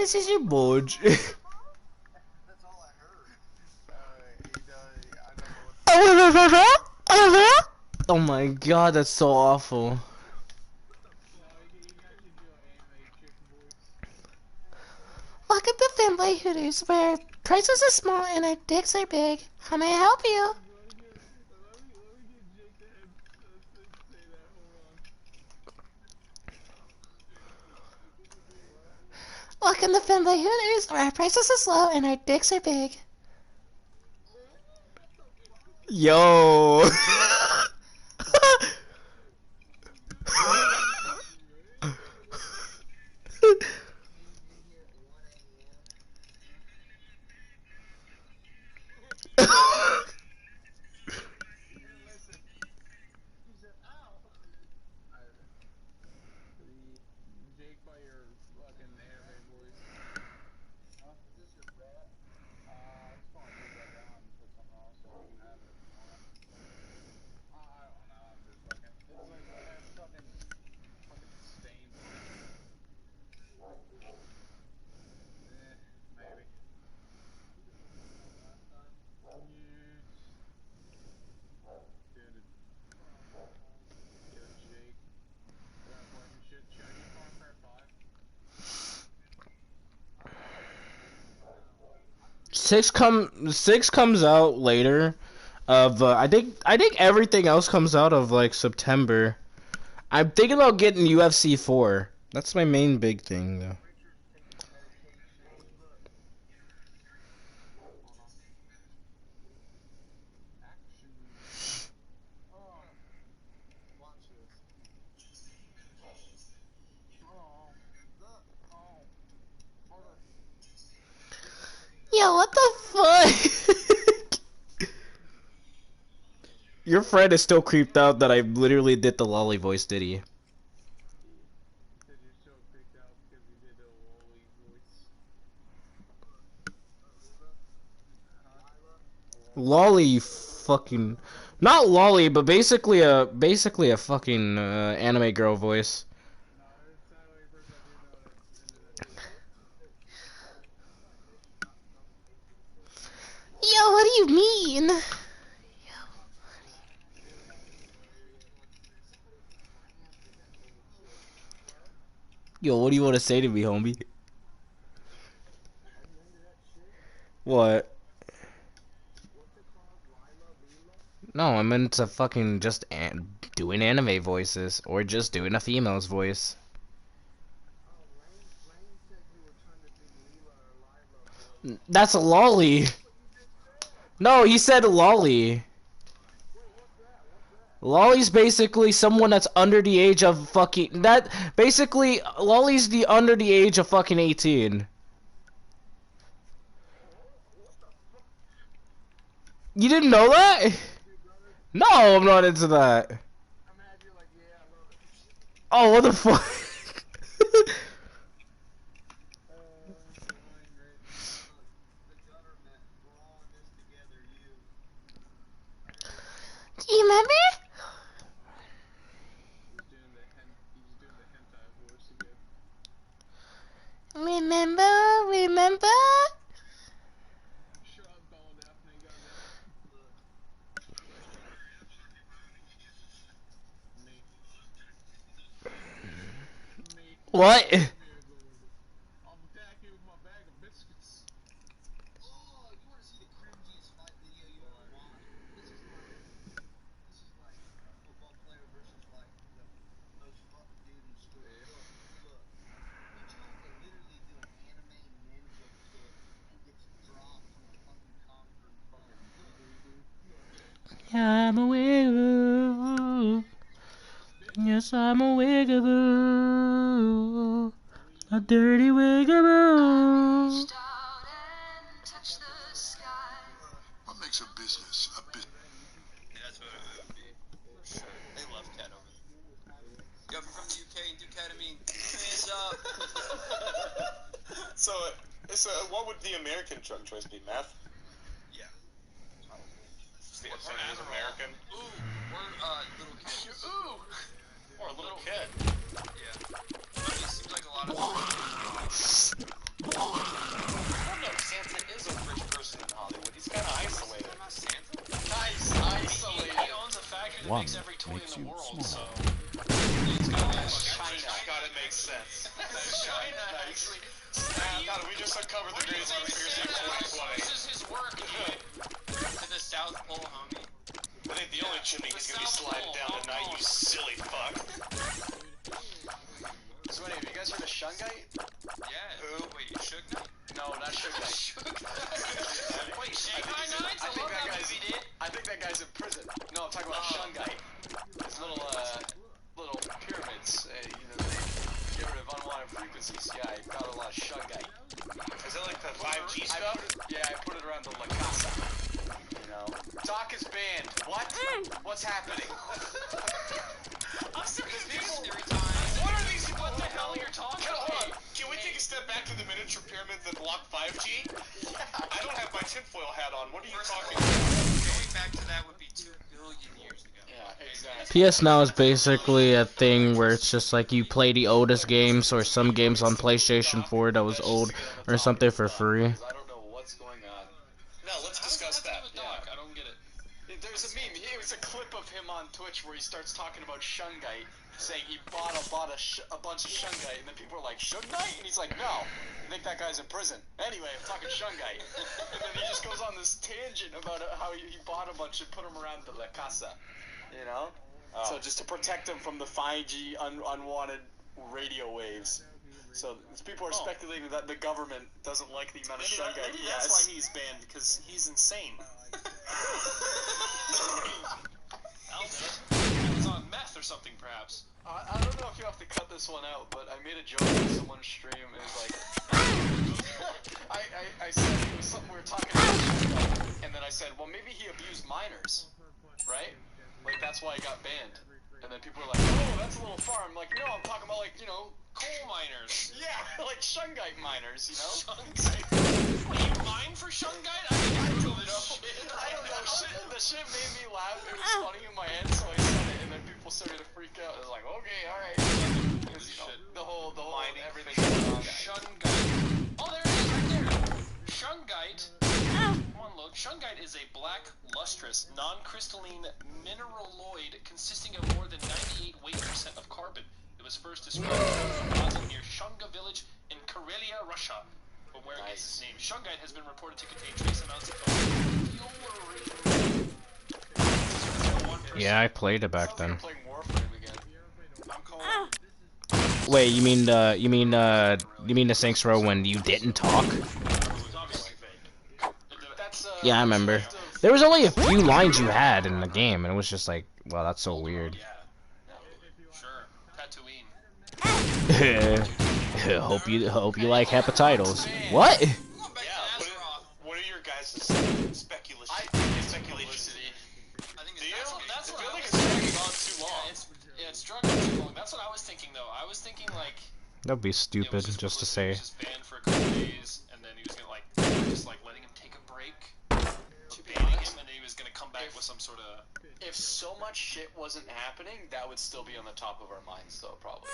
is this your budge? That's all I heard. Oh my god, that's so awful. Welcome to Fanboy Hooters, where prices are small and our dicks are big. How may I help you? Welcome to Fanboy Hooters, where our prices are low and our dicks are big. Yo. Six comes out later. I think everything else comes out of like September. I'm thinking about getting UFC 4. That's my main big thing though. Yo, what the fuck? Your friend is still creeped out that I literally did the lolly voice, did he? Lolly fucking... Not lolly, but basically a fucking anime girl voice. Yo, what do you mean? Yo, what do you want to say to me, homie? What? No, I meant to fucking just doing anime voices, or just doing a female's voice. That's a lolly. No, he said lolly. Lolly's basically someone that's under the age of fucking... Basically, lolly's the under the age of fucking 18. You didn't know that? No, I'm not into that. Oh, what the fuck? Do you remember? Remember? What? I'm a wigaboo. Yes, I'm a wigaboo. A dirty wigaboo. What makes a business a business? That's what it would be. They love cat over there. Yo, if you're from the UK and do ketamine, hands up. So what would the American drug choice be? Meth? Yeah. The incentive is American? Ooh, we're little kids. Ooh! Or a little kid. Yeah. I mean, it seems like a lot of one makes every toy makes in the you world, so small. it's got China. God, it makes sense. China actually. God, we just uncovered the greatest conspiracy of 2020. This is his work, dude. To the South Pole, homie. I think the only chimney he's gonna be sliding down tonight, you silly fuck. So anyway, you guys heard of Shungite? Yeah. Who? Wait, Suge Knight? No, not Shungite. Wait, Shanghai Nights? I love that movie, dude. I think that guy's in prison. No, I'm talking about Shungite. These little pyramids. You know, they get rid of unwanted frequencies. Yeah, I got a lot of Shungite. Is that like the 5G stuff? I put it around the La Casa. You know, Doc is banned. What? What's happening? I'm so confused every time. What are these? What the hell you're talking Hold on. about? Can we take a step back to the miniature pyramids that block 5G? I don't have my tinfoil hat on. What are you talking about? Going back to that would be 2 billion years ago. Yeah, exactly. PS Now is basically a thing where it's just like you play the oldest games or some games on PlayStation 4 that was old or something for free. I don't know what's going on. No, let's discuss that. Doc, I don't get it. There's a meme. It was a clip of him on Twitch where he starts talking about Shungite, saying he bought a bunch of Shungite, and then people are like, Shungite? And he's like, no, I think that guy's in prison. Anyway, I'm talking Shungite. And then he just goes on this tangent about how he bought a bunch and put them around the La Casa, you know? So just to protect him from the 5G unwanted radio waves. So people are speculating that the government doesn't like the amount of Shungite Maybe he that's has. why he's banned, because he's insane. He's on meth or something, perhaps. I don't know if you have to cut this one out, but I made a joke on someone's stream. It was like, I said it was something we were talking about, and then I said, well, maybe he abused minors, right? Like that's why he got banned. And then people were like, oh, that's a little far. I'm like, no, I'm talking about like, you know, Coal miners. yeah, like Shungite miners, you know? Shungite. What, you mine for Shungite? I don't know. I don't know. The shit made me laugh. It was funny in my head, so I said it, and then people started to freak out. It was like, okay, all right. Because, you know, the whole Mining everything going on. Shungite. Oh, there it is, right there. Shungite. Come on, load. Shungite is a black, lustrous, non-crystalline mineraloid consisting of more than 98% of carbon. It was first described as deposit near Shunga village in Karelia, Russia, from where it gets its name. Shungite has been reported to contain trace amounts of fluorine. Yeah, I played it back then. I'm playing Warframe again. I'm calling. Wait, you mean the Saints Row when you didn't talk? It was obviously fake. That's, Yeah, I remember. There was only a few lines you had in the game, and it was just like, wow, that's so weird. Yeah. Sure. Tatooine. hope you like hepatitis. What? Going back to Yeah, Azeroth. what are your guys' speculations? I think publicity. I think Do you? that's I what feel I like was it's thinking. dragging on too long. It's drug on too long. That's what I was thinking, though. I was thinking, like, That'd be it was stupid just to publicity. say. He was just banned for a couple days, and then he was gonna, like, just, like, letting him take a break. To be Banning honest, him, and then he was gonna come back with some sort of... if so much shit wasn't happening, that would still be on the top of our minds, though, probably.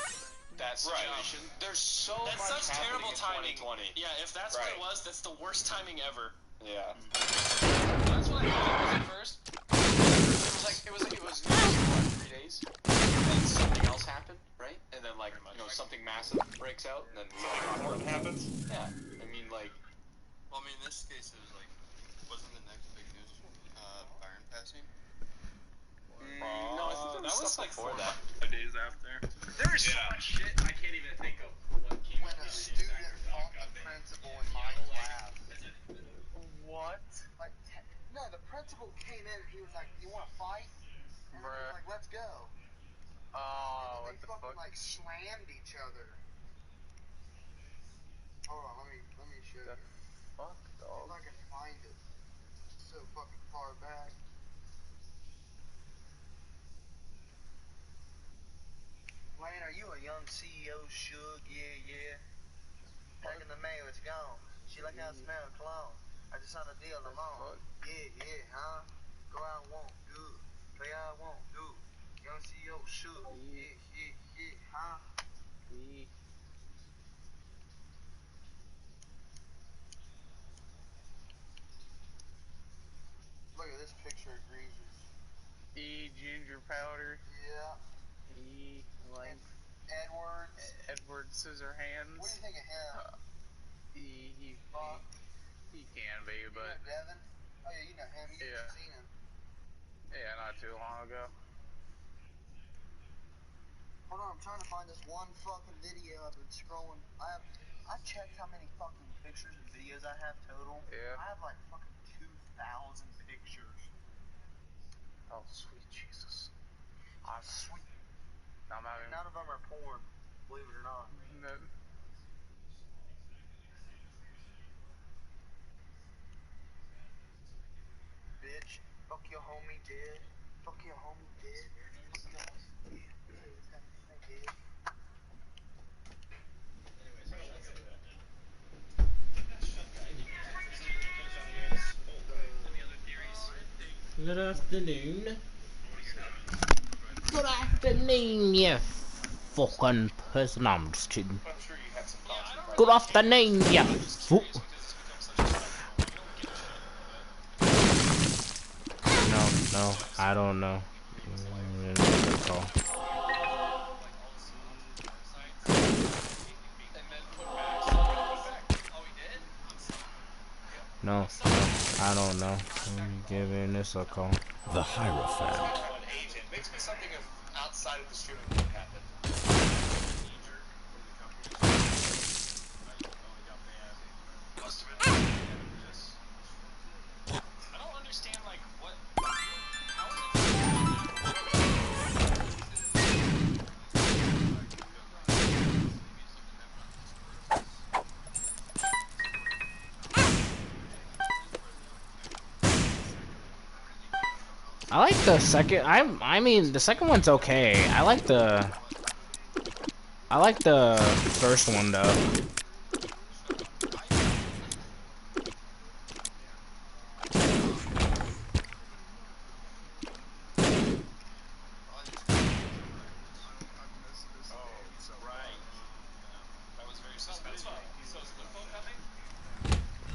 That Right. situation. There's so That's much such happening terrible in timing. 2020. Yeah, if that's Right. what it was, that's the worst timing ever. Yeah. That's what I thought it was at first. It was what, 3 days? And then something else happened, right? And then like, you know, something massive breaks out, and then What happens? yeah. I mean, like, Well, I mean, in this case, it was like, wasn't the next big news Byron passing? no, I think That was like before 4 that. days after. There's so much shit I can't even think of. What came When a student fought the principal in my class. What? Like, no, the principal came in and he was like, "You want to fight?" And I was like, "Let's go." Oh, And they fucking like slammed each other. Hold on, let me show you. fuck, If dog? I can find it. It's so fucking far back. Lane, are you a young CEO? Shug? Yeah. Taking the mail, it's gone. She like how it smells cologne. I just signed a deal alone. Yeah, huh? Go out, won't do. Play out, won't do. Young CEO, Shug. Yeah, huh? Look at this picture of Greasers. E. Ginger Powder. Yeah. E. Length. Edwards. Edward Scissorhands. What do you think of him? He can be, You but know Devin? Oh yeah, you know him. You yeah. seen him. Yeah, not too long ago. Hold on, I'm trying to find this one fucking video. I've been scrolling. I checked how many fucking pictures and videos I have total. Yeah. I have like fucking 2,000 pictures. Oh, sweet Jesus. Sweet. I'm not even... None of them are porn, believe it or not. No. Bitch, fuck your homie dead. Fuck your homie dead. Fuck your homie dead. Good afternoon. Good afternoon, you fucking person. No, I'm just kidding. I'm sure you had some thoughts. Good afternoon, you fuck. No, I don't know. No, I don't know. Let me give in this a call. The Hierophant. One agent. Makes me something of outside of the streaming what happened. I don't understand, like, what... I like the second. I mean, the second one's okay. I like the first one though.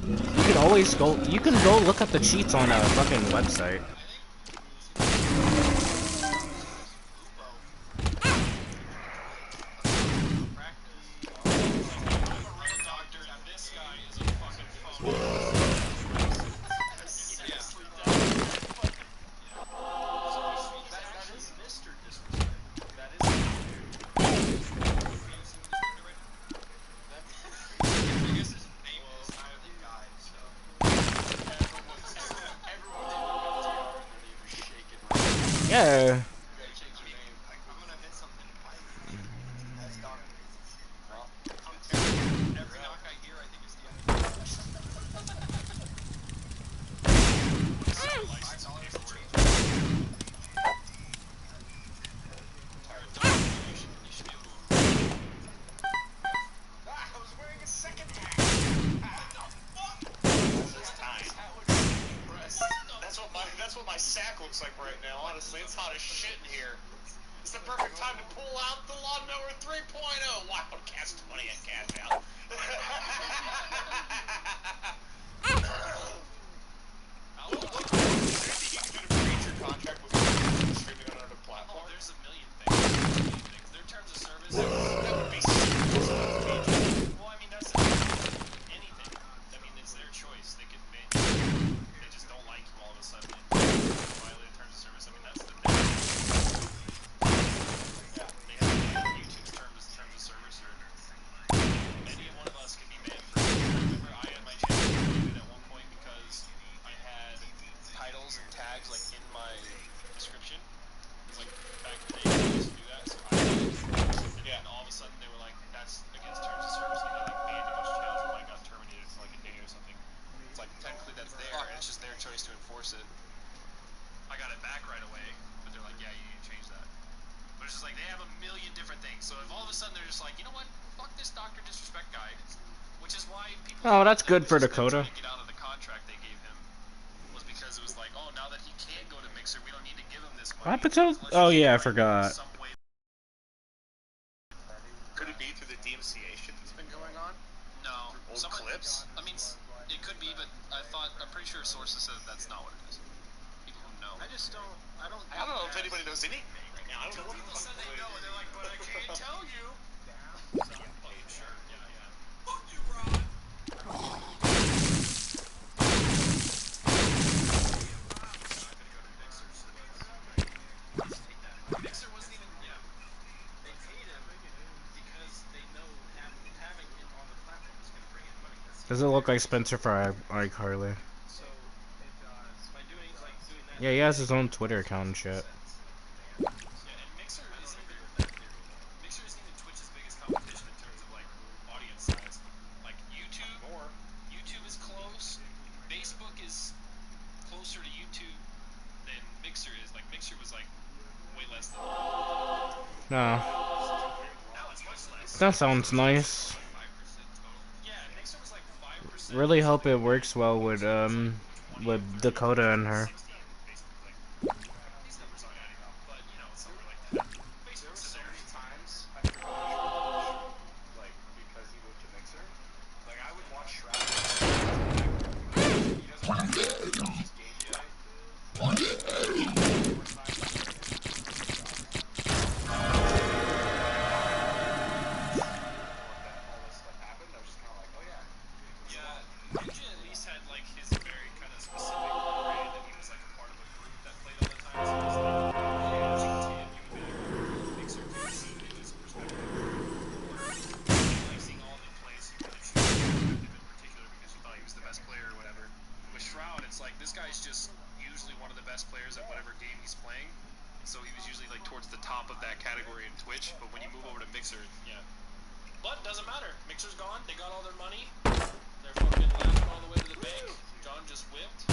You can always go. You can go look up the cheats on a fucking website. Yeah. That's what my sack looks like right now, honestly. It's hot as shit in here. It's the perfect time to pull out the Lawnmower 3.0. Wow, cast 20 and cash out. What do you think you can do to breach your contract with streaming on another platform? There's a million things. Their terms of service... That would be serious. Well, I mean, that's anything. I mean, it's their choice. They could make... They just don't like you all of a sudden. Violate terms of service. I mean, that's the thing. Yeah. They have YouTube's terms of service, or any one of us could be banned for... I remember I had my channel deleted at one point because I had titles and tags, like, in my description. Like, back in the day, I used to do that, so I did it. And then all of a sudden, they were like, that's against terms of service, and they, like, banned a bunch of channels, and I got terminated for, like, a day or something. It's like, technically that's there, and it's just their choice to enforce it. I got it back right away, but they're like, yeah, you need to change that. But it's just like, they have a million different things, so if all of a sudden they're just like, you know what, fuck this Dr. Disrespect guy, which is why people... Oh, that's good for Dakota. ...get out of the contract they gave him, was because it was like, oh, now that he can't go to Mixer, we don't need to give him this money. What happened to? Oh yeah, I forgot. Could it be through the DMCA shit that's been going on? No. Old clips? I mean, it could be, but I'm pretty sure sources said that's not what it is. People who know. I just don't. I don't know if anybody knows anything right now. I don't know what people said they know, and they're like, but I can't tell you. Okay, sure. Yeah. Fuck you, Ron. Mixer wasn't even. Yeah. They paid him because they know having him on the platform is going to bring in money. Does it look like Spencer for iCarly? So it does. By doing that. Yeah, he has his own Twitter account and shit. Yeah, and Mixer isn't even Twitch's biggest competition in terms of like audience size. Like YouTube is close. Facebook is closer to YouTube than Mixer is. Like Mixer was like way less than. No. Now it's much less. That sounds nice. 5% total. Yeah, Mixer was like 5%. Really hope it works well with Dakota and her. These numbers aren't adding up, but you know, something like that. There were Facebook's so there. many times I forgot, like, because he moved to Mixer. Like, I would watch Shroud. He doesn't have his game yet. All this stuff happened, I was just kind of like, oh yeah. Yeah, Ninja at least had like his very kind of specific brand, and he was like a part of a group that played all the time. So it was like, yeah, Mixer could see his perspective. Like seeing all the plays, you kind of choose him in particular because you thought he was the best player or whatever. With Shroud, it's like this guy's just usually one of the best players at whatever game he's playing. So he was usually like towards the top of that category in Twitch. But when you move over to Mixer, yeah. But doesn't matter. Mixer's gone. They got all their money. They're fucking laughing all the way to the bank. John just whipped.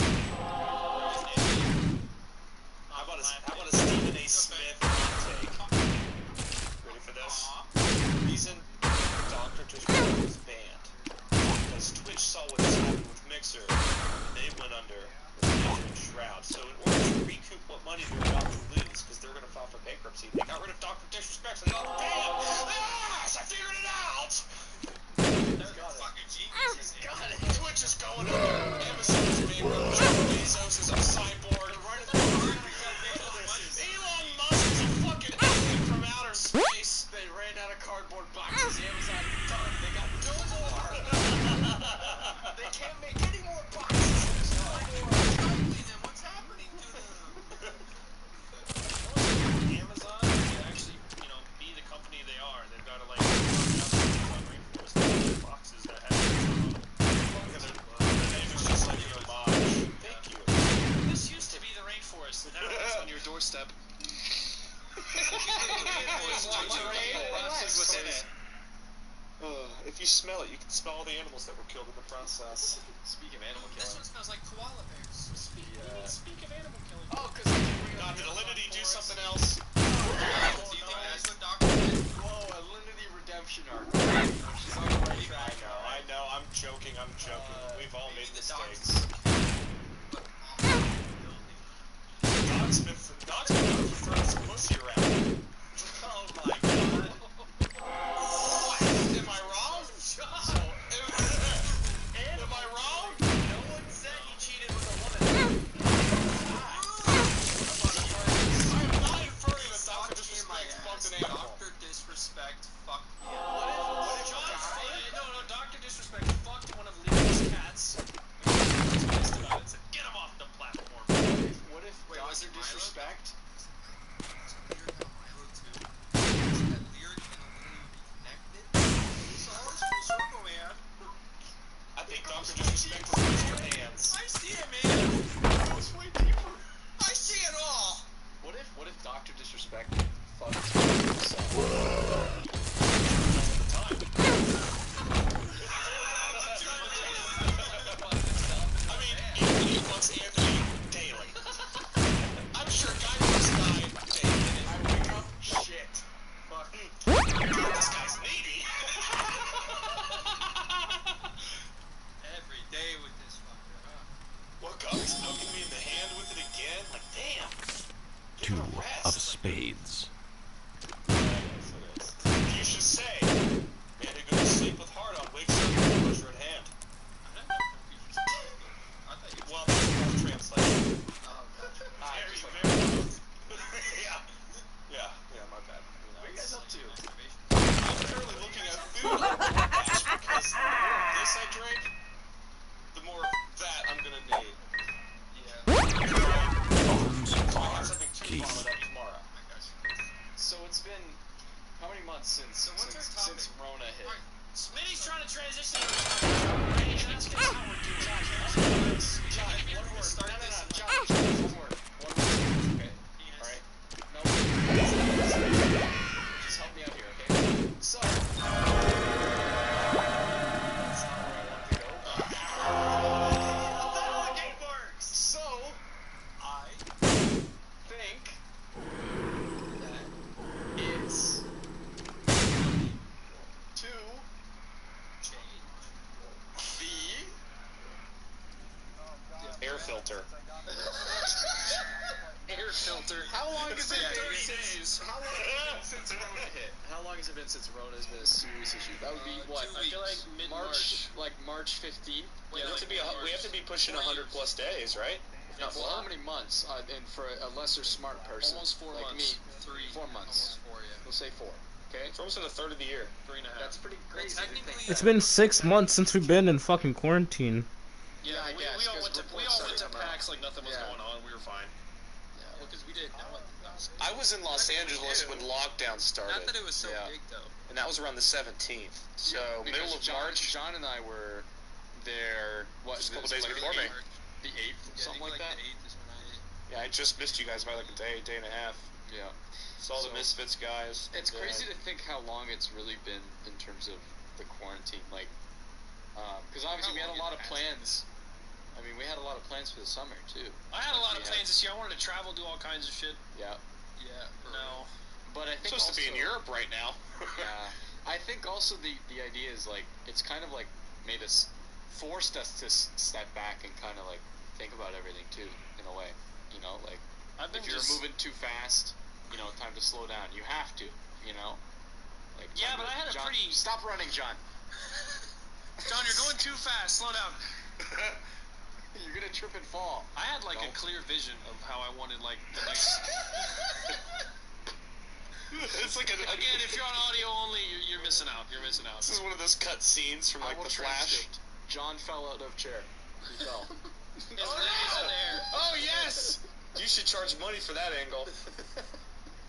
How about a Stephen A. Smith take? Ready for this? The reason Dr. Disrespect was banned because Twitch saw what happened with Mixer, and they went under with Ninja and Shroud. So in order to recoup what money they were about to lose, because they were going to file for bankruptcy, they got rid of Dr. Disrespect. So they go, bam! Yes! I figured it out! They're fucking geniuses. Twitch is going under. Amazon is bankrupt. Jeff Bezos is a cyborg. Elon Musk is a fucking alien from outer space. They ran out of cardboard boxes. Amazon done. They got no more. They can't make any more boxes. What's happening to them? Amazon to actually, be the company they are. They've got to like rainforest boxes that have. Their name is just like your homage. Thank you. This used to be the rainforest. Now it's on your doorstep. Within it. If you smell it, you can smell all the animals that were killed in the process. Speak of animal This killing. one smells like koala bears. Speak of animal killing. Oh, because Did Alinity do something else? Do you think that's what Doctor did? Whoa, a Alinity redemption arc. She's on the right track. I know. I'm joking. We've all made mistakes. Dogsmith throwing some pussy around. Oh my god. Am I wrong? Am I wrong? No one said he cheated with a woman. I'm not inferring that Dr. Disrespect fucked an animal. Doctor Disrespect fucked. What if John John said, no, Dr. Disrespect fucked one of Leo's cats. He was pissed about it. Said, get him off the platform. What if Wait, was Dr. it Milo? Disrespect? I think Dr. Disrespect is Mr. Hands. I see it, man. Goes way deeper. I see it all. What if Dr. Disrespect fucked himself? I mean, Anthony fucks Anthony daily. I'm sure Guy fucks Guy daily. I wake up, shit. Fuck. This guy's needy. Every day with this fucker, huh? Woke up, he's poking me in the hand with it again. Like, damn. Two Give it a rest. of spades. You should say, man who goes to sleep with heart on wakes up with pleasure at hand. I thought you Well, that's a rough translation. Oh, gotcha. Very So it's been how many months since Rona hit? Smitty's trying to transition to the That's how we're doing. John, one word. No, John, one word. One word. Okay. Alright. No. Just help me out here, okay? So. That's not where I want to go. That it works. So. I think that it's to the Air filter. Air filter. How long has it been 30 days. How long has it been since Rona hit? How long has it been since Rona's been a serious issue? That would be what? 2 weeks. I feel like mid-March. Like March 15th. We have to be pushing 100 plus days, right? If not Well, more. how many months? And for a lesser smart person, Almost 4 like months. me, 4 months. Almost 4, yeah. We'll say 4. Okay. It's almost in the third of the year. 3.5. That's pretty crazy. to technically, think It's that. been 6 months since we've been in fucking quarantine. Yeah, I we guess, all 'cause went to reports PAX started coming out. like nothing was Yeah. going on. We were fine. Yeah. Well, because we did. I was in Los Angeles when lockdown started. Not that it was so Yeah. big though. And that was around the 17th. So Because middle of John, March. John and I were there. What? Just a couple this days was before me. The 8th, something like that. The 8th is when I. Yeah, I just missed you guys by like a day and a half. Yeah. Saw the So- Misfits guys. It's and, crazy to think how long it's really been in terms of the quarantine. Like, because obviously we had a lot of plans. I mean, we had a lot of plans for the summer too. I had a lot of We plans this year. I wanted to travel, do all kinds of shit. Yeah. Yeah. No. But I think supposed also, to be in Europe right now. Yeah. I think also the idea is like it's kind of like made us forced us to step back and kind of like think about everything too in a way. You know, like I've been if you're just. moving too fast, you know, time to slow down. You have to. You know. Like Yeah, time but to- I had a John, pretty- Stop running, John. John, you're going too fast. Slow down. You're gonna trip and fall. I had like a Don't. clear vision of how I wanted like the next. It's like Again, if you're on audio only, you're missing out. You're missing out. This is one of those cut scenes from I like will The Flash. transcript. John fell out of chair. He fell. His leg is in the air. Oh yes! You should charge money for that angle.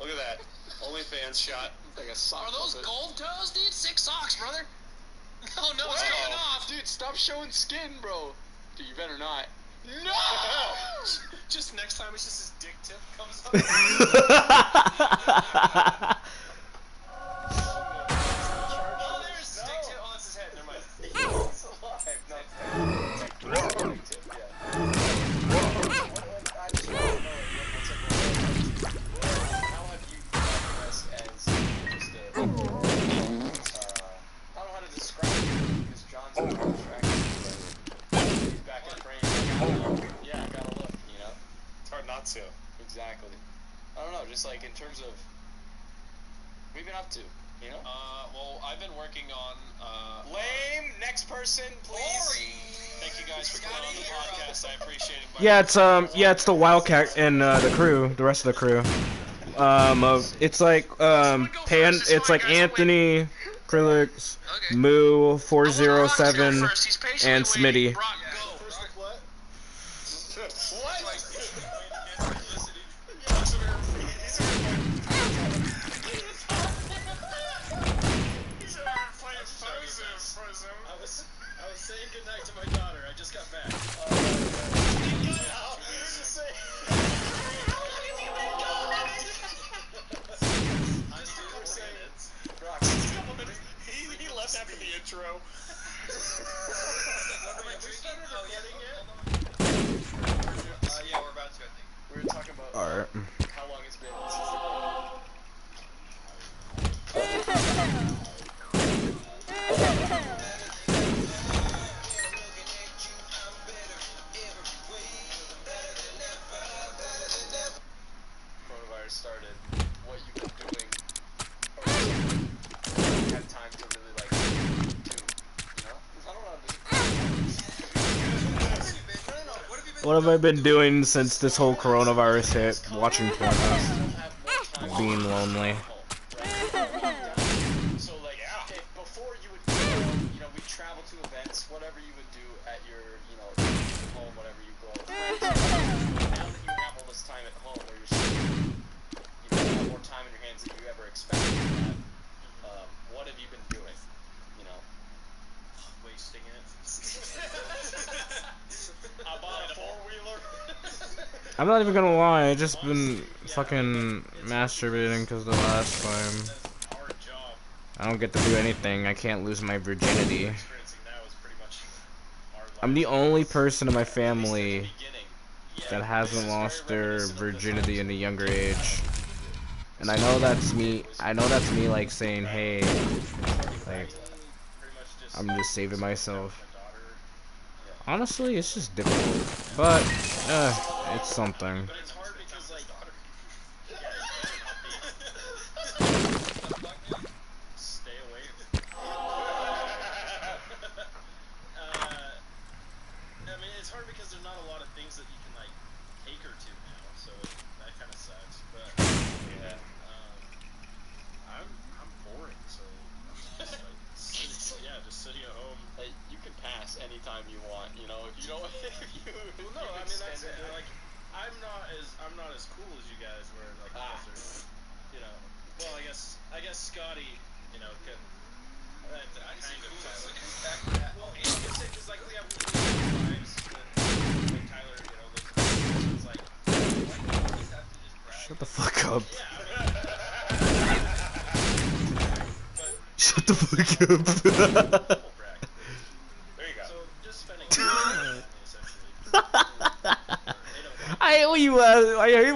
Look at that. OnlyFans shot. Like a sock Are those puppet. gold toes, dude? 6 socks, brother. Oh no, it's Wow. coming off. Dude, stop showing skin, bro. Dude, you better not. No! Just next time, it's just his dick tip comes up. Oh, there's his dick tip. Oh, that's his head. Never mind. It's alive. No, it's a big tip, yeah. I just want to know what's up. How have you progressed as just a... I don't know how to describe it because John's on track. He's back in frame. Yeah, I gotta look, you know? It's hard not to. Exactly. I don't know, just like in terms of... What have you been up to, you know? Well, I've been working on, Lame! Next person, please! Thank you guys for coming on the podcast. I appreciate it. Yeah, it's the Wildcat and the crew, the rest of the crew. It's like it's like Anthony, Krillix, Okay. Moo, I'll let Brock 407, go first. He's patiently and waiting. Smitty. Brock, go. What? I was saying goodnight to my daughter. I just got back. He left after the intro. Yeah, we're about to, I think. We were talking about Alright. how long it's been since the coronavirus started, what you've been doing, or something you had time to really like do, you know? 'Cause I don't know. What have I been doing since this whole coronavirus hit? Watching porn. Being lonely. So like, if before you would, you know, we travel to events, whatever you would do at your, you know, home, whatever you go. Now that you have all this time at home, where you're, you know, have more time in your hands than you ever I'm not even gonna lie, I just been fucking masturbating because the last time I don't get to do anything. I can't lose my virginity. I'm the only person in my family that hasn't lost their virginity in a younger age. And I know that's me. I know that's me, like saying, "Hey, like, I'm just saving myself." Honestly, it's just difficult, but it's something. Stay away. I mean, it's hard because there's not a lot of things that you can like take her to now, so that kind of sucks. But Yeah. I'm boring, so I'm just like just sitting at home. You can pass anytime you want, you know. If you don't, if you. Well, no, I mean that's it. Like I'm not as cool as you guys, where like you guys are, you know. Well, I guess Scotty, you know, could. I kind of well, because like we have lives, and like Tyler, you know, lives in so it's like, why do you always have to just brag? Shut the fuck up. Yeah, Shut the fuck up. brag. There you go. So just spending time essentially. I hate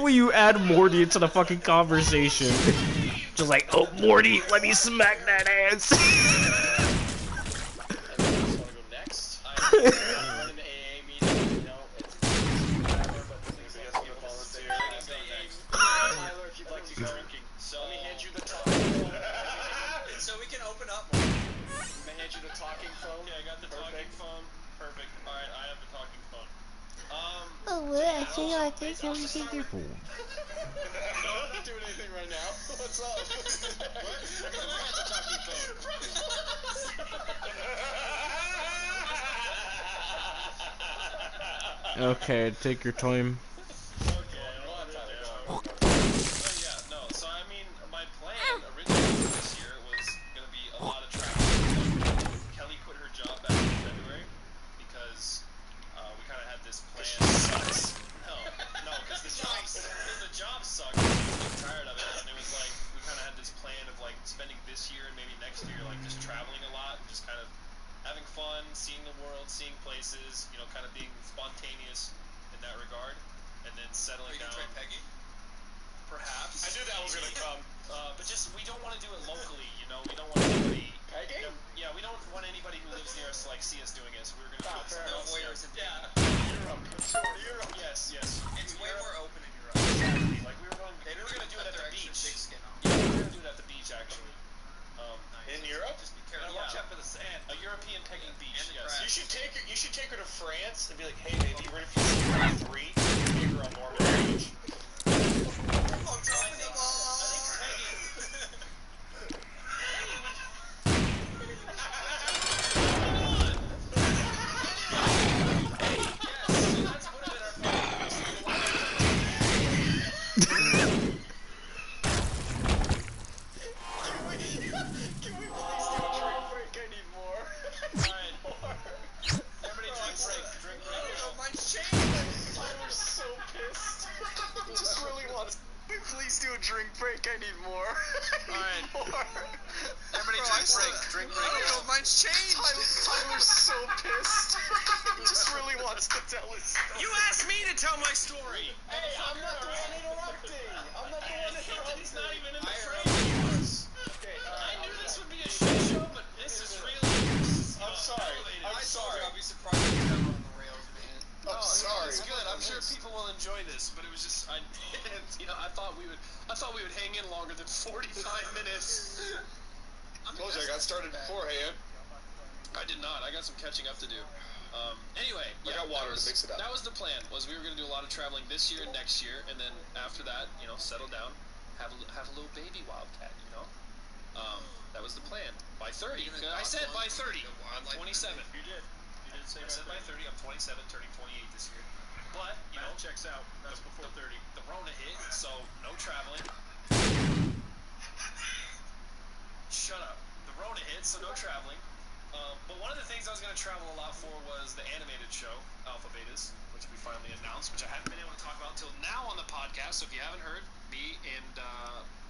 when you add Morty into the fucking conversation. Just like, oh Morty, let me smack that ass. Anyone else want to go next? I'm running the AA meeting, you know. It's whatever, but the things I guess people volunteer. Tyler, if you'd like to go. So Let me hand you the talking phone. So we can open up. Let me hand you the talking phone. Okay, I got the talking phone. Perfect. All right, I have the talking phone. Oh, well, I think I think I'm your phone. No, I'm not doing anything right now. What's up? What? I mean, I got the talking phone. Okay, take your time. So I mean, my plan originally this year was gonna be a lot of travel. Kelly quit her job back in February because we kind of had this plan. No, because the job sucked. We were tired of it, and it was like we kind of had this plan of like spending this year and maybe next year like just traveling a lot and just kind of having fun, seeing the world, seeing places, you know, kind of being spontaneous in that regard, and then settling down. Peggy? Perhaps. I knew that was gonna come. But just we don't want to do it locally, you know. We don't want anybody. Pegging? Yeah, we don't want anybody who lives near us to like see us doing it. So we were gonna do it somewhere else. Voyeurs in Europe. Yes. It's way more open in Europe. Exactly. Like we were gonna do it at the beach. Big skin on. Yeah, we were gonna do it at the beach actually. In Europe? Just be careful. Yeah. Watch out for the sand. A European pegging beach. And the Yes. crabs. You should take her to France and be like, hey baby, ready for 3? Take her on Norman Beach. On top of the ball. Please do a drink break. I need more. Alright. Everybody drink break. Mine's changed. Tyler's so pissed. He just really wants to tell his story. You asked me to tell my story. Hey, I'm not the one interrupting. I'm not the one interrupting. He's not even in the I frame. Okay, I knew this would be a shit show, but this is really. I'm sorry. I told you I'll be surprised if it's ever on the rails, man. I'm sorry. It's good. I'm sure people will enjoy this, but it was just I thought we would hang in longer than 45 minutes. Told you I got started beforehand. I did not. I got some catching up to do. Anyway, I got water to mix it up. That was the plan. Was we were gonna do a lot of traveling this year and next year, and then after that, you know, settle down, have a little baby wildcat, you know. That was the plan. By 30. I said by 30. I'm 27. You did. You did say. I said by 30. I'm 27, turning 28 this year. But you know, checks out. That's before 30. The Rona hit, so no traveling. Shut up. The Rona hit, so no traveling. But one of the things I was going to travel a lot for was the animated show, Alpha Betas, which we finally announced, which I haven't been able to talk about until yeah, so if you haven't heard, me and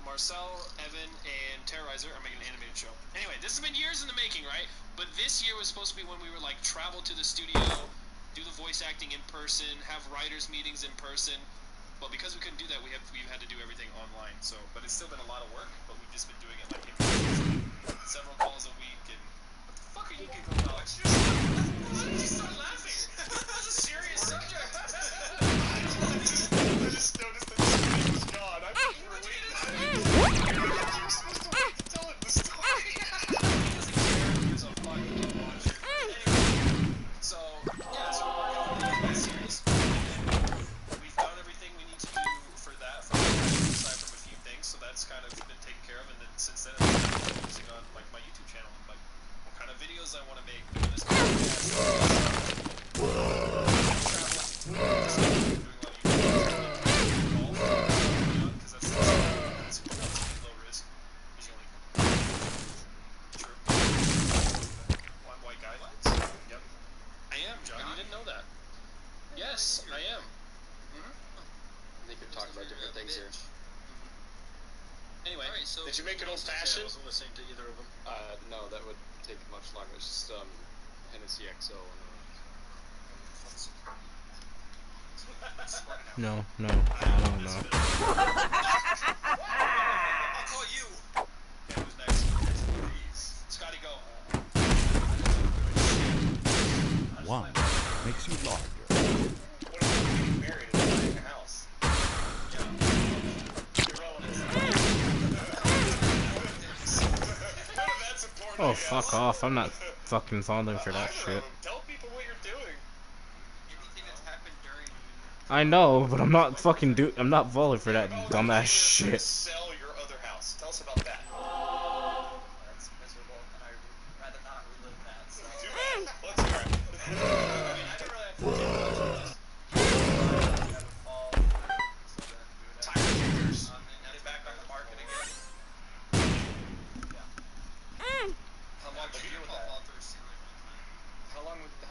Marcel, Evan, and Terrorizer are making an animated show. Anyway, this has been years in the making, right? But this year was supposed to be when we were like travel to the studio, do the voice acting in person, have writers meetings in person. But because we couldn't do that, we've had to do everything online. So, but it's still been a lot of work. But we've just been doing it like in person, several calls a week. And what the fuck are you giggling about? Just start laughing. That's a serious subject. I just noticed that somebody was gone. I thought you were waiting. You were supposed to wait to tell him the story. So, yeah, so we're working on that series. We've done everything we need to do for that, aside from a few things, so that's kind of been taken care of. And then since then, I've been focusing on like my YouTube channel, like what kind of videos I want to make, doing this podcast, low risk. True. Well, I'm white guidelines. Yep. I am, John. You didn't know that. Yes, I am. I think you're talking about different things here. Anyway, so Did you make it old-fashioned? I wasn't listening to either of them. No, that would take much longer. It's just Hennessy XO and No, I don't know. I'll call you. Yeah, who's next? Scotty, go. One makes you larger. What about getting married and buying a house? Oh, fuck off. I'm not fucking falling for that shit. Tell people what you're doing. Anything that's happened during... I know, but I'm not fucking I'm not falling for that dumbass shit. Sell your other house. Tell us about that. That's miserable, and I'd rather not relive that. So. Too bad. Let's hear it. I mean, I didn't really have to think about this. Tire kickers. And get back on the market again. How long did you deal with that? How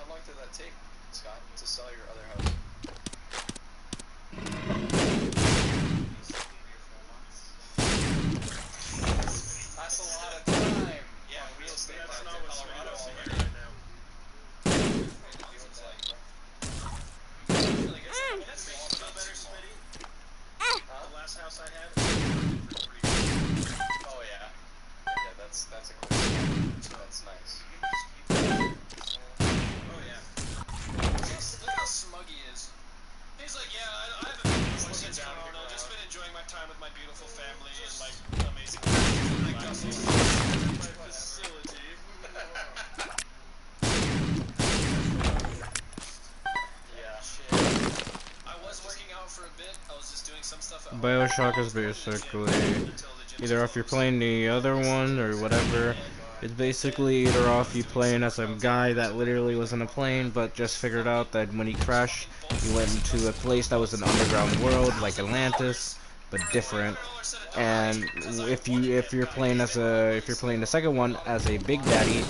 long did that take, Scott, to sell your other house? That's a lot of time. Yeah, real estate market in Colorado already right now. The last house I had. Oh yeah. Yeah, that's a cool spot. That's nice. Oh yeah. Look how smug he is. He's like, yeah, I haven't been much since Corona. Just been enjoying my time with my beautiful family and like amazing. Like just my facility. Yeah. I was working out for a bit. I was just doing some stuff at home. Bioshock is basically either if you're playing the other one or whatever. It's basically either off you playing as a guy that literally was in a plane but just figured out that when he crashed he went into a place that was an underground world like Atlantis but different. And if you're playing the second one as a Big Daddy,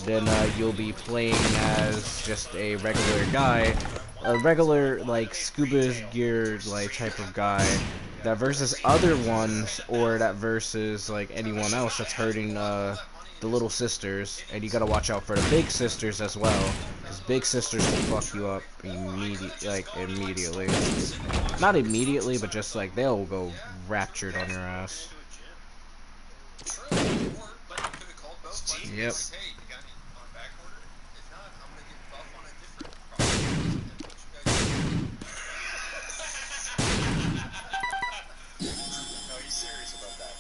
then you'll be playing as just a regular guy, a regular like scuba gear like type of guy that versus other ones, or that versus like anyone else that's hurting the little sisters. And you gotta watch out for the big sisters as well, because big sisters will fuck you up immediately. Not immediately, but just like they'll go raptured on your ass. Yep. No, he's serious about that.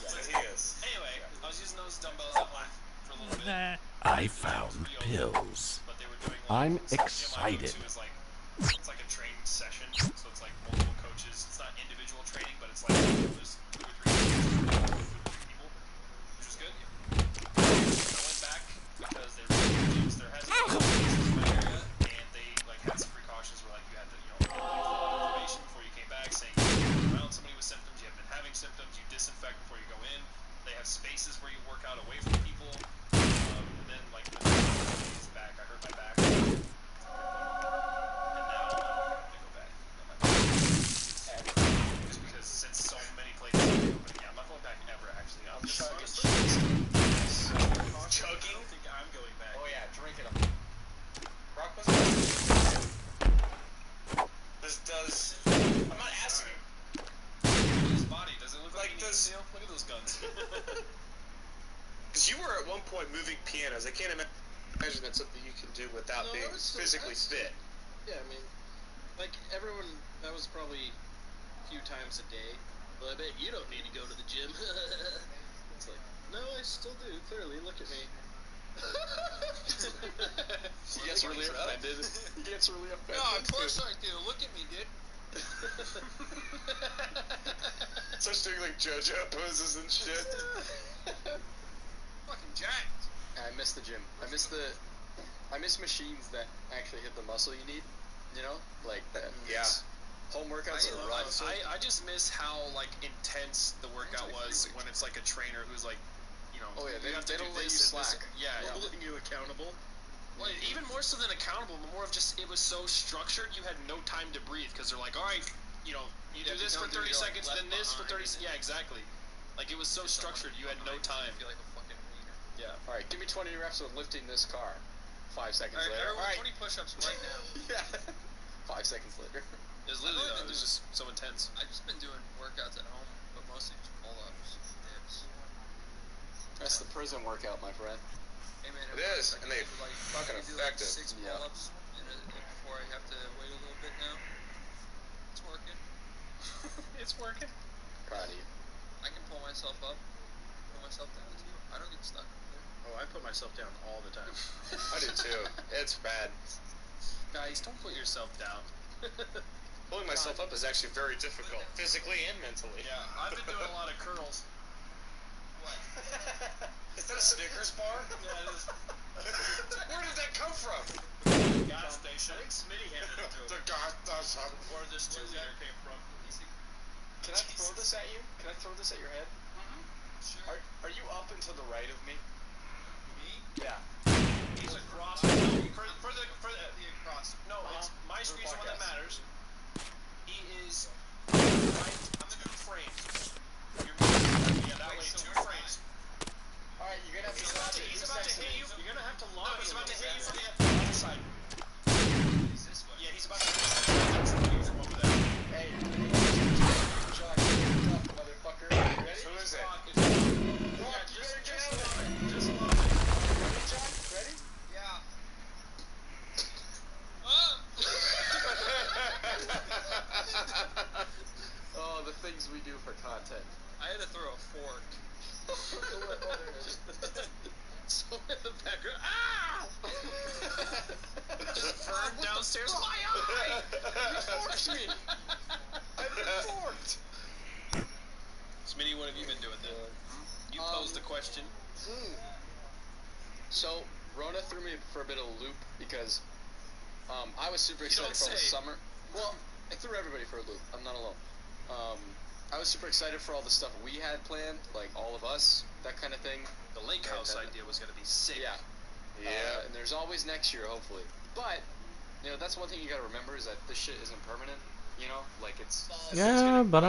Yeah, he is. Anyway, I was using those dumbbells at home for a little bit. I found pills. But they were doing I'm so the gym I go excited. to is like, it's like a training session, so it's like multiple coaches. It's not individual training, but it's like there's 2 or 3 people, which is good. I went back because they were doing gyms. There hasn't been any cases in my area, and they like had some precautions where like you had to get information before you came back saying you're around somebody with symptoms, you have been having symptoms, you disinfect before you go in. They have spaces where you work out away from people. And then like the back, I hurt my back. And now I'm gonna go back. Because Look at those guns. you were at one point moving pianos. I can't imagine that's something you can do without being physically fit. Yeah, I mean, like everyone, that was probably a few times a day. Well, I bet you don't need to go to the gym. It's like, no, I still do. Clearly, look at me. He gets really offended. He gets really offended. No, of course I do. Look at me, dude. Starts doing like JoJo poses and shit. Fucking jacked. I miss the gym. I miss machines that actually hit the muscle you need. You know, like that. Yeah. Home workouts are rough. I just miss how like intense the workout was when it's like a trainer who's like, you know, Oh yeah, you have to they do don't let you this and this. slack. Yeah, Holding you accountable. Well, even more so than accountable, but more of just it was so structured you had no time to breathe because they're like, all right, you know, you do this for 30 seconds, then this for 30. Yeah, exactly. Like it was so structured, you had no time. I feel like a fucking wiener. Yeah. All right, give me 20 reps of lifting this car. 5 seconds later. Everyone, All right. 20 push-ups right now. Yeah. 5 seconds later. It was literally though, it was just so intense. I've just been doing workouts at home, but mostly just pull-ups, dips. That's the prison workout, my friend. Hey man, It is, and they fucking effective. 6 Yeah. pull-ups before I have to wait a little bit now. It's working. It's working. Proud of you. I can pull myself up, pull myself down too. I don't get stuck up there. Oh, I put myself down all the time. I do too. It's bad. Guys, don't put yourself down. Pulling myself up is actually very difficult, physically and mentally. Yeah, I've been doing a lot of curls. What? Is that a Snickers bar? Yeah, it is. Where did that come from? Gas station. I think Smitty handed it to The him. gas station. Where this 2-liter came from. Can I throw this at you? Can I throw this at your head? Sure. Are you up and to the right of me? Me? Yeah. He's across. For the across. No, it's my screen's the one that matters. He is right 2 frames. Yeah, that way 2 frames. All right, you're gonna have to. He's about to hit you. You're gonna have to No, lock. he's about to hit you from the other side. He's this way. Yeah, he's about to hit you from over there. Hey, John, tough motherfucker. You ready? Who is it? Yeah, just a little bit. Just a little bit. Ready, John? Ready? Yeah. Oh, the things we do for content. I had to throw a fork. So in the background, ah! Just burned downstairs. My eye! You forced me. I've been forked. Smitty, what have you been doing then? You posed the question. So, Rona threw me for a bit of a loop because I was super excited for all the summer. Well, I threw everybody for a loop. I'm not alone. I was super excited for all the stuff we had planned, like all of us, that kind of thing. The lake house idea was gonna be sick. Yeah. Yeah. And there's always next year, hopefully. But, you know, that's one thing you gotta remember is that this shit isn't permanent. You know, like it's. Yeah, but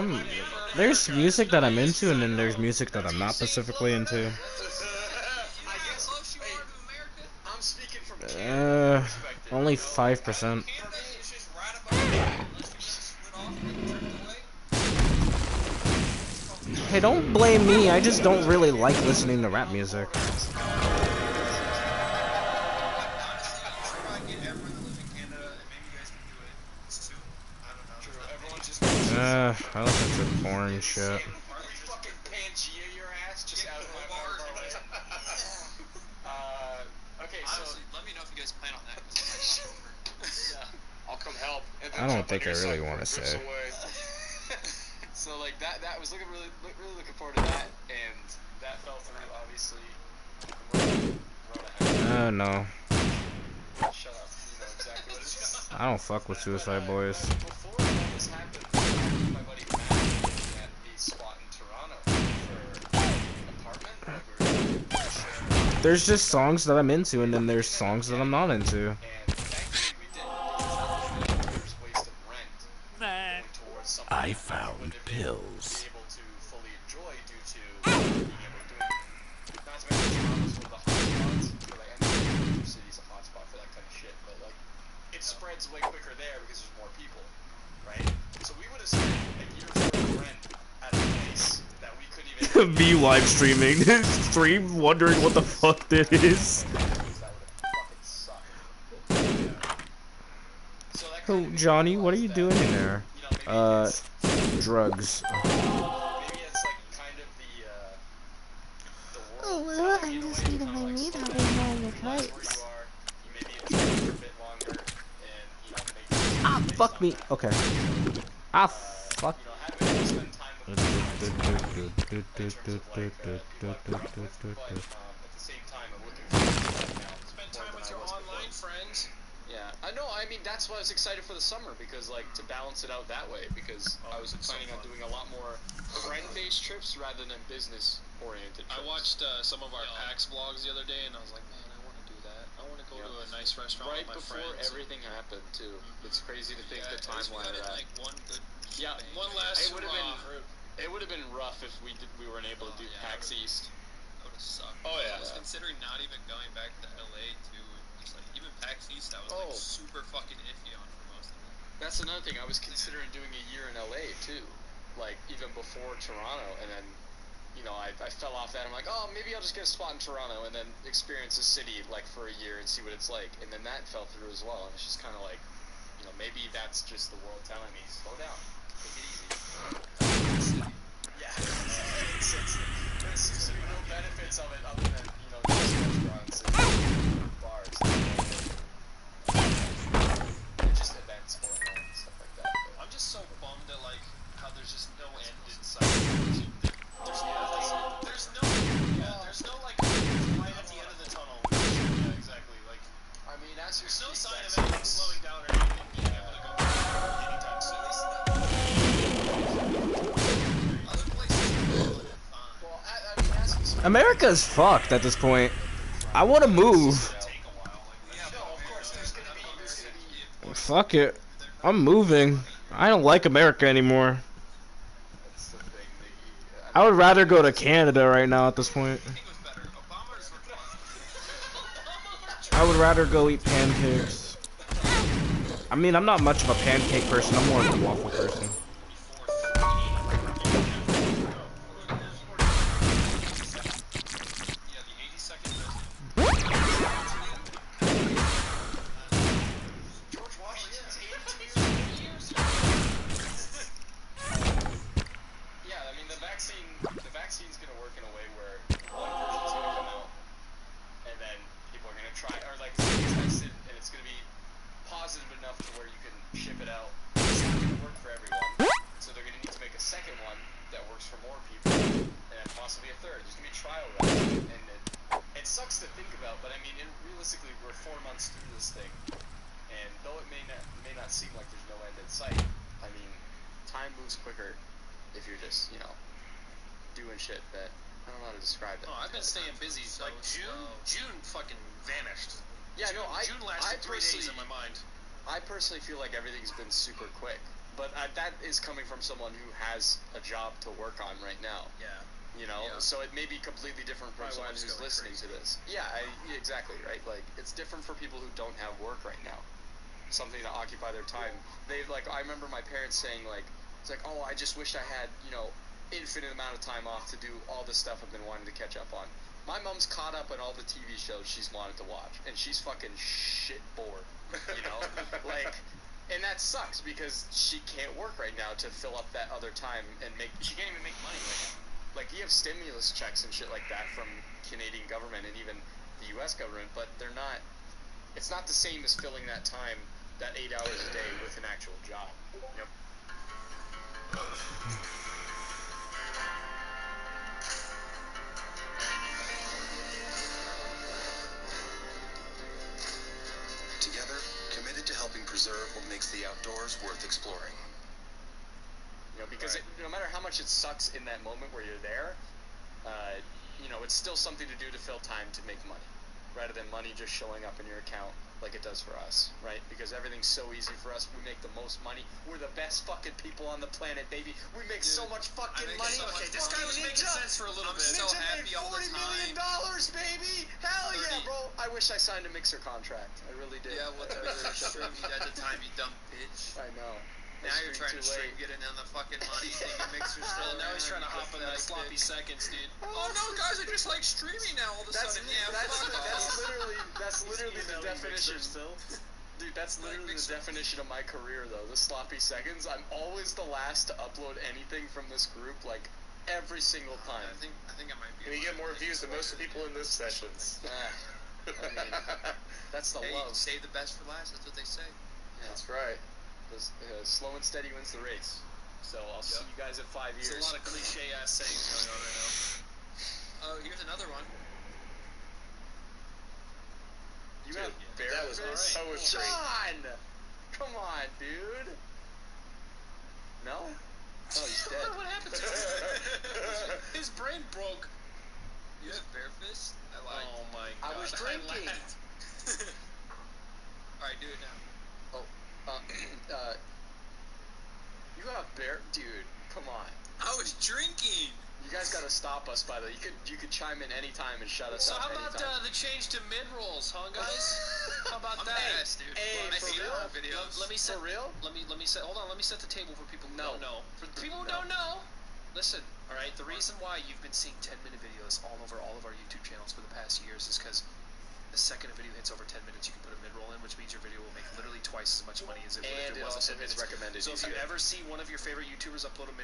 there's music that I'm into, and then there's music that I'm not specifically into. I guess. Hey, I'm speaking from Only 5%. Hey, don't blame me. I just don't really like listening to rap music. I listen to boring shit. fucking Pangea your ass just out of my apartment. Okay, so Honestly, let me know if you guys plan on that. yeah. I'll come help. And I don't think I really want to say. So like that was really looking forward to that, and that fell through obviously. No. Shut up. You know exactly what it is. I don't fuck with Suicide Boys. Before all this happened, my buddy Matt was at a spot in Toronto for an apartment. Like There's just songs that I'm into, and then there's songs that I'm not into. and thankfully we did. There's wasted rent going towards something I that we found wouldn't have pills. been able to fully enjoy due to being able to do it. Not to mention Toronto's one of the hotspots for like any major city's a hotspot for that kind of shit, but like it spreads way quicker there because there's more people, right? So we would have spent a year's worth of rent at a place that we couldn't Me live streaming. Stream wondering what the fuck that is. Oh, Johnny, what are you doing in there? Drugs. Maybe it's like kind of the world telling you in a way to kind of like slow down, realize where you are, you maybe enjoy it for a bit longer, and you know make Ah, based fuck on me. that. Okay. Ah, fuck. You know, having to spend time with your friends in terms of like people I've grown up with, but at the same time, I'm looking forward to that now. Spend time with your online friends. Yeah, I know. I mean, that's why I was excited for the summer because, like, to balance it out that way. Because I was planning on doing a lot more friend-based trips rather than business-oriented trips. I watched some of our PAX vlogs the other day, and I was like, man, I want to do that. I want to go to a nice restaurant right with my before friends. everything happened too. It's crazy to think the timeline of that. Like one good, one it last would have hurrah. been. It would have been rough if we weren't able to do PAX East. That would have sucked. Oh, yeah. I was considering not even going back to LA too. Just like even PAX East, I was like super fucking iffy on for most of it. That's another thing. I was considering doing a year in LA too, like even before Toronto, and then, you know, I fell off that. I'm like, oh, maybe I'll just get a spot in Toronto and then experience the city like for a year and see what it's like. And then that fell through as well. And it's just kind of like, you know, maybe that's just the world telling me, slow down, take it easy. Yeah, there seems to be no benefits of it other than, you know, just restaurants and bars. And just events going on and stuff like that. I'm just so bummed at like how there's just no end in sight. There's no like light at the end of the tunnel. Yeah, exactly. Like, I mean, as you're no sign of vaccines, anything slowing down or anything being able to go anytime soon. Other places are fine. well, I mean, as we speak, America's fucked at this point. I want to move. Take a while. Like, no, of course, there's gonna be Fuck it. I'm moving. I don't like America anymore. that's the thing. I would rather go to Canada right now at this point. it was better. Obama's I would rather go eat pancakes. I mean, I'm not much of a pancake person. I'm more of a waffle person. Yeah, the 82nd George Washington's 82 years. Yeah, I mean the vaccine's gonna work in a way where one version's gonna come out, and then people are gonna try or like test it, and it's gonna be positive enough to where you can ship it out. It's not gonna work for everyone, so they're gonna need to make a second one that works for more people, and then possibly a third. There's gonna be trial runs, and it sucks to think about, but I mean, realistically, we're 4 months through this thing, and though it may not seem like there's no end in sight, I mean, time moves quicker if you're just, you know, doing shit that I don't know how to describe it. Oh, I've been staying busy. Like June fucking vanished. Yeah, no, June lasted 3 days in my mind. I personally feel like everything's been super quick, but that is coming from someone who has a job to work on right now. Yeah. You know, Yeah. so it may be completely different from My someone wife's who's going listening to this. Yeah, exactly, right? Like, it's different for people who don't have work right now. Something to occupy their time. I remember my parents saying, like, it's like, oh, I just wish I had, you know, infinite amount of time off to do all the stuff I've been wanting to catch up on. My mom's caught up on all the TV shows she's wanted to watch, and she's fucking shit bored, you know? Like, and that sucks because she can't work right now to fill up that other time and she can't even make money right now. Like, you have stimulus checks and shit like that from Canadian government and even the U.S. government, but it's not the same as filling that time, that 8 hours a day with an actual job. Yep. Together, committed to helping preserve what makes the outdoors worth exploring. You know, because no matter how much it sucks in that moment where you're there, you know, it's still something to do to fill time to make money, rather than money just showing up in your account like it does for us, right? Because everything's so easy for us. We make the most money. We're the best fucking people on the planet, baby. We make so much fucking money. Okay, this guy was making sense for a little bit. Ninja So made happy all the $40 time. million, baby. Hell yeah, bro. I wish I signed a Mixer contract. I really did. Yeah, what's a better stream at the time, you dumb bitch. I know. Now you're trying to stream, get in on the fucking money thing, and Mixer's still Now he's trying to hop in that sloppy seconds, dude. Oh no, guys are just like streaming now all of a sudden. Yeah, That's literally the definition. Dude, that's literally the definition of my career, though. The sloppy seconds. I'm always the last to upload anything from this group, like every single time. I think I might be. And you get more views than most people in this sessions. I mean, that's the love. Save the best for last. That's what they say. Yeah. That's right. Slow and steady wins the race. So I'll see you guys in 5 years. There's a lot of cliche ass sayings going on right now. Oh, here's another one. You have bear that was fist? alright. That was John! Come on, dude. No? Oh, he's dead. What happened to him? His brain broke. You have bear fist? I lied. Oh my god. I was drinking. Alright, do it now. You have bear, dude. Come on. I was drinking. You guys gotta stop us, by the way. You could chime in anytime and shut us So up how about anytime. the change to mid rolls, huh, guys? How about I'm that? ass, dude. Hey, I for hate real? all videos. Let me set. For real? Let me set. Hold on. Let me set the table for people who No. don't know. For people who No. don't know, listen. All right. The reason why you've been seeing 10-minute videos all over all of our YouTube channels for the past years is because the second a video hits over 10 minutes, you can put a mid roll in, which means your video will make literally twice as much money as it would And if it it also wasn't 10 hits minutes. recommended. So if you ever see one of your favorite YouTubers upload a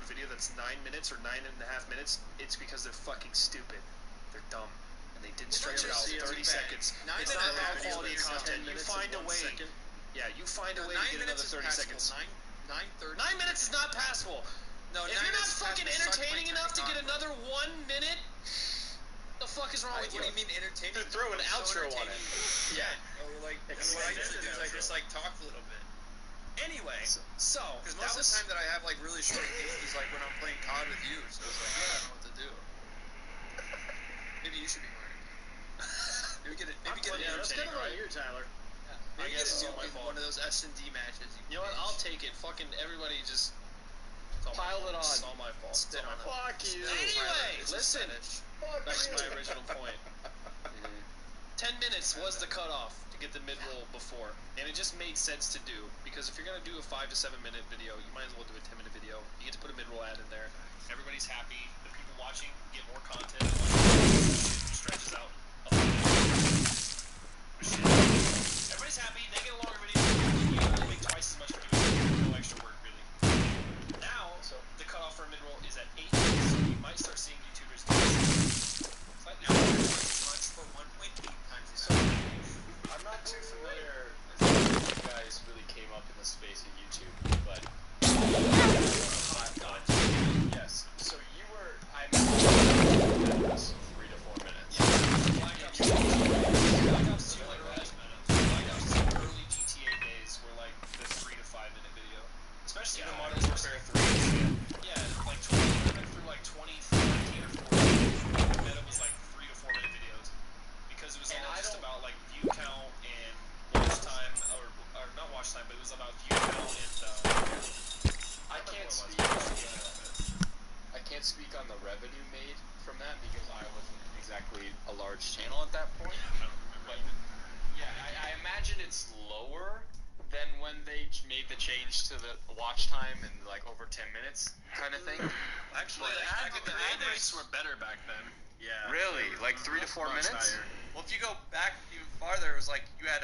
video that's 9 minutes or 9.5 minutes, it's because they're fucking stupid. They're dumb. And they didn't stretch it out 30 seconds. It's not about quality of content. You find a way. Yeah, you find a way to get another 30 seconds. 9:30. 9 minutes is not passable. No, If you're not fucking entertaining enough to get another 1 minute, the fuck is wrong with you? What do you mean entertaining? Dude, throw an outro on it. Yeah. Or like, what I usually do is I just like talk a little bit. Anyway, so Because that most of was the time that I have like really short games is like when I'm playing COD with you. So it's like, I don't know what to do. Maybe you should be learning. Maybe get it. Maybe get it. that's kind of like you, Tyler. Maybe I get guess a it's all my fault. one of those S&D matches. You know what? I'll take it. Fucking everybody just Pile it on. It's all my fault. It's all my fault. Fuck you. Anyway, It's listen. Fuck Back to you. my original point. 10 minutes was the cutoff to get the mid-roll before, and it just made sense to do, because if you're going to do a 5 to 7 minute video, you might as well do a 10 minute video. You get to put a mid-roll ad in there. Everybody's happy. The people watching get more content. It stretches out a lot. Everybody's happy. They get a longer video. You really make twice as much money. No extra work, really. Now, the cutoff for a mid-roll is at 8 minutes, so you might start seeing YouTubers do slightly Much for 1.8 times the size. I'm not too familiar with how you guys really came up in the space of YouTube, but God, yes. So you were, I imagine that was 3 to 4 minutes. Black Ops 2, Black Ops 2 early GTA days were like the 3 to 5 minute video. Especially the Modern Warfare 3. Yeah, like 20, through like 2013 or 14, then it was like 3 to 4 minute videos. Because it was all just about like view count and watch time, or not watch time, but it was about view count and I can't speak on the revenue made from that because I wasn't exactly a large channel at that point. But yeah, I imagine it's lower than when they made the change to the watch time and like over 10 minutes kind of thing. Actually, the ad rates were better back then. Yeah. Really? Like 3 to 4 Much minutes? higher. Well, if you go back even farther, it was like you had a